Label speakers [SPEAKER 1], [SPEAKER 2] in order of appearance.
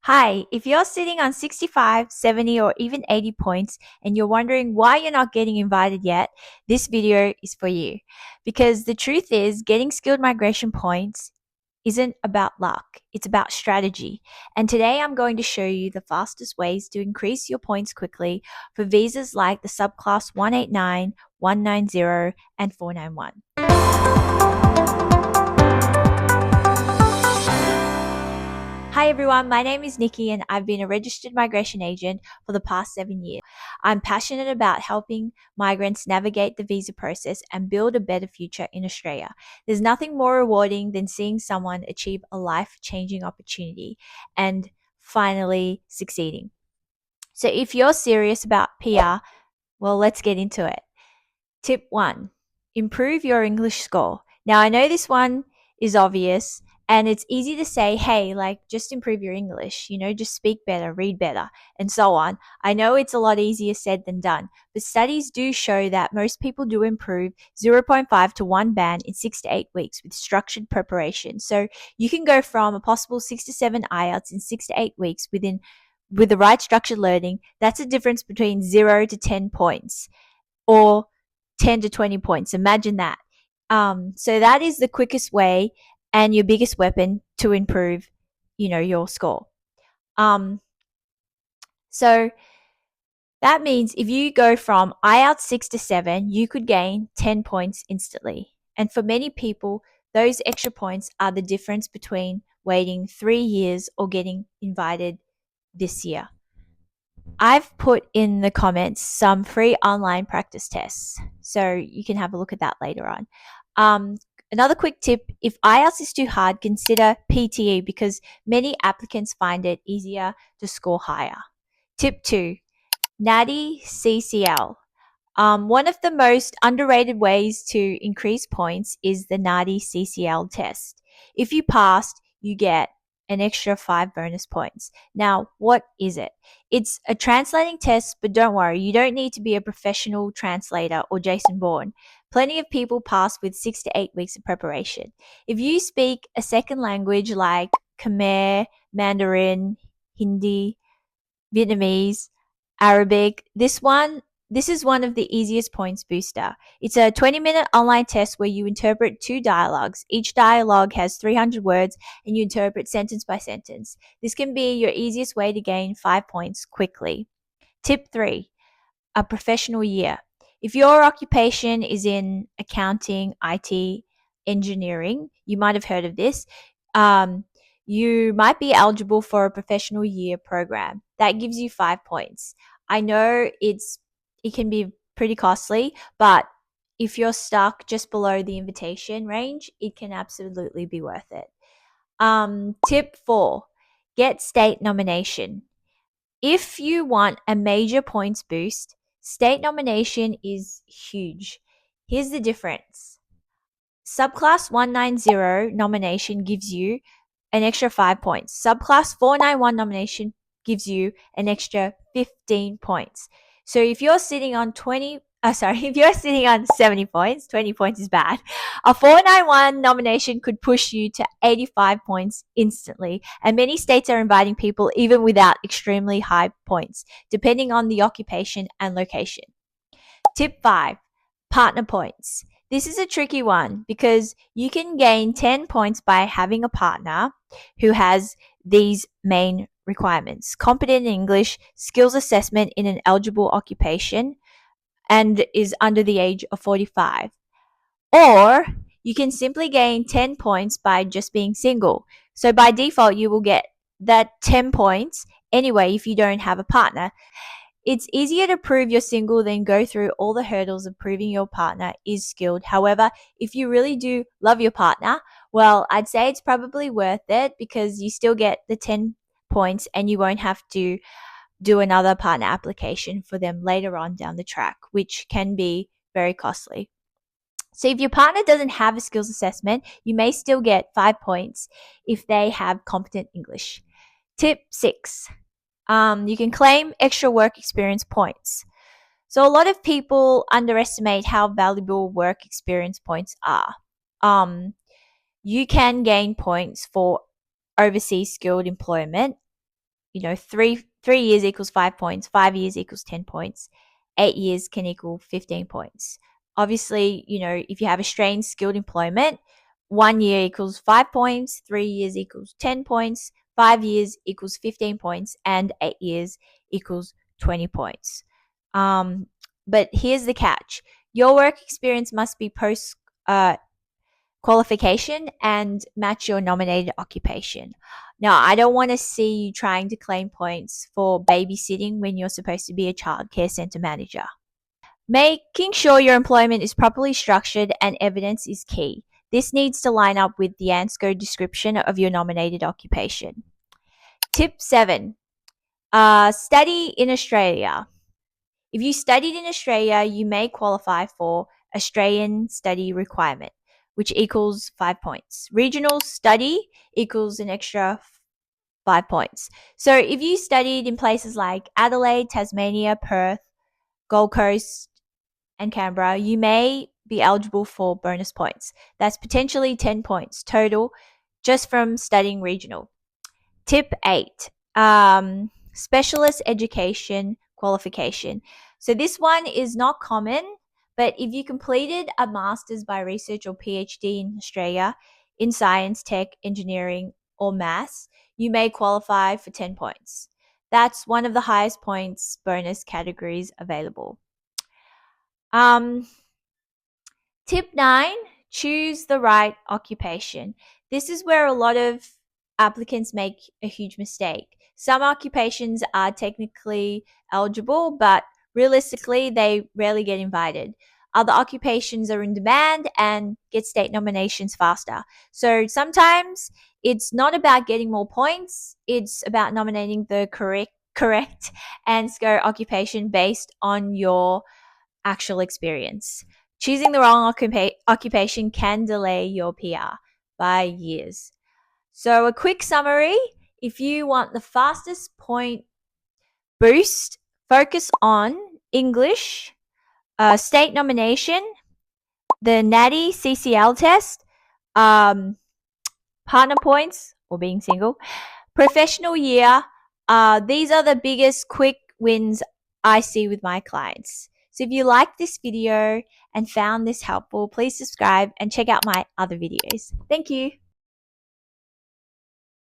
[SPEAKER 1] Hi, if you're sitting on 65, 70, or even 80 points and you're wondering why you're not getting invited yet, this video is for you. Because the truth is, getting skilled migration points isn't about luck, it's about strategy. And today I'm going to show you the fastest ways to increase your points quickly for visas like the subclass 189, 190, and 491. Hi everyone, my name is Nikki and I've been a registered migration agent for the past 7 years. I'm passionate about helping migrants navigate the visa process and build a better future in Australia. There's nothing more rewarding than seeing someone achieve a life-changing opportunity and finally succeeding. So if you're serious about PR, well, let's get into it. Tip 1. Improve your English score. Now, I know this one is obvious and it's easy to say, hey, just improve your English, just speak better, read better, and so on. I know it's a lot easier said than done, but studies do show that most people do improve 0.5 to 1 band in 6 to 8 weeks with structured preparation. So you can go from a possible 6 to 7 IELTS in 6 to 8 weeks with the right structured learning. That's a difference between 0 to 10 points or 10 to 20 points. Imagine that. So that is the quickest way and your biggest weapon to improve, your score. So that means if you go from IELTS 6 to 7, you could gain 10 points instantly. And for many people, those extra points are the difference between waiting 3 years or getting invited this year. I've put in the comments some free online practice tests, so you can have a look at that later on. Another quick tip, if IELTS is too hard, consider PTE because many applicants find it easier to score higher. Tip 2, NATI CCL. One of the most underrated ways to increase points is the NATI CCL test. If you passed, you get an extra 5 bonus points. Now, what is it? It's a translating test, but don't worry, you don't need to be a professional translator or Jason Bourne. Plenty of people pass with 6 to 8 weeks of preparation. If you speak a second language like Khmer, Mandarin, Hindi, Vietnamese, Arabic, this is one of the easiest points booster. It's a 20-minute online test where you interpret 2 dialogues. Each dialogue has 300 words and you interpret sentence by sentence. This can be your easiest way to gain 5 points quickly. Tip 3, a professional year. If your occupation is in accounting, IT, engineering, you might have heard of this. You might be eligible for a professional year program. That gives you 5 points. I know it can be pretty costly, but if you're stuck just below the invitation range, it can absolutely be worth it. Tip 4, get state nomination. If you want a major points boost, state nomination is huge. Here's the difference. Subclass 190 nomination gives you an extra 5 points. Subclass 491 nomination gives you an extra 15 points. So if you're sitting on if you're sitting on 70 points, 20 points is bad. A 491 nomination could push you to 85 points instantly. And many states are inviting people even without extremely high points, depending on the occupation and location. Tip 5, partner points. This is a tricky one because you can gain 10 points by having a partner who has these main requirements: competent in English, skills assessment in an eligible occupation, and is under the age of 45. Or you can simply gain 10 points by just being single. So by default, you will get that 10 points anyway if you don't have a partner. It's easier to prove you're single than go through all the hurdles of proving your partner is skilled. However, if you really do love your partner, well, I'd say it's probably worth it because you still get the 10 points and you won't have to do another partner application for them later on down the track, which can be very costly. So if your partner doesn't have a skills assessment, you may still get 5 points if they have competent English. Tip 6. You can claim extra work experience points. So a lot of people underestimate how valuable work experience points are. You can gain points for overseas skilled employment three years equals 5 points, 5 years equals 10 points, 8 years can equal 15 points. Obviously, if you have a strained skilled employment, 1 year equals 5 points, 3 years equals 10 points, 5 years equals 15 points, and 8 years equals 20 points. But here's the catch. Your work experience must be post qualification and match your nominated occupation. Now, I don't want to see you trying to claim points for babysitting when you're supposed to be a childcare center manager. Making sure your employment is properly structured and evidence is key. This needs to line up with the ANSCO description of your nominated occupation. Tip 7. Study in Australia. If you studied in Australia, you may qualify for Australian study requirement, which equals 5 points. Regional study equals an extra 5 points. So if you studied in places like Adelaide, Tasmania, Perth, Gold Coast, and Canberra, you may be eligible for bonus points. That's potentially 10 points total just from studying regional. Tip 8. Specialist education qualification. So this one is not common, but if you completed a master's by research or PhD in Australia in science, tech, engineering, or maths, you may qualify for 10 points. That's one of the highest points bonus categories available. Tip 9, choose the right occupation. This is where a lot of applicants make a huge mistake. Some occupations are technically eligible, but realistically, they rarely get invited. Other occupations are in demand and get state nominations faster. So sometimes it's not about getting more points, it's about nominating the correct ANSCO occupation based on your actual experience. Choosing the wrong occupation can delay your PR by years. So a quick summary, if you want the fastest point boost, focus on English, state nomination, the NATI CCL test, partner points or being single, professional year. These are the biggest quick wins I see with my clients. So if you liked this video and found this helpful, please subscribe and check out my other videos. Thank you.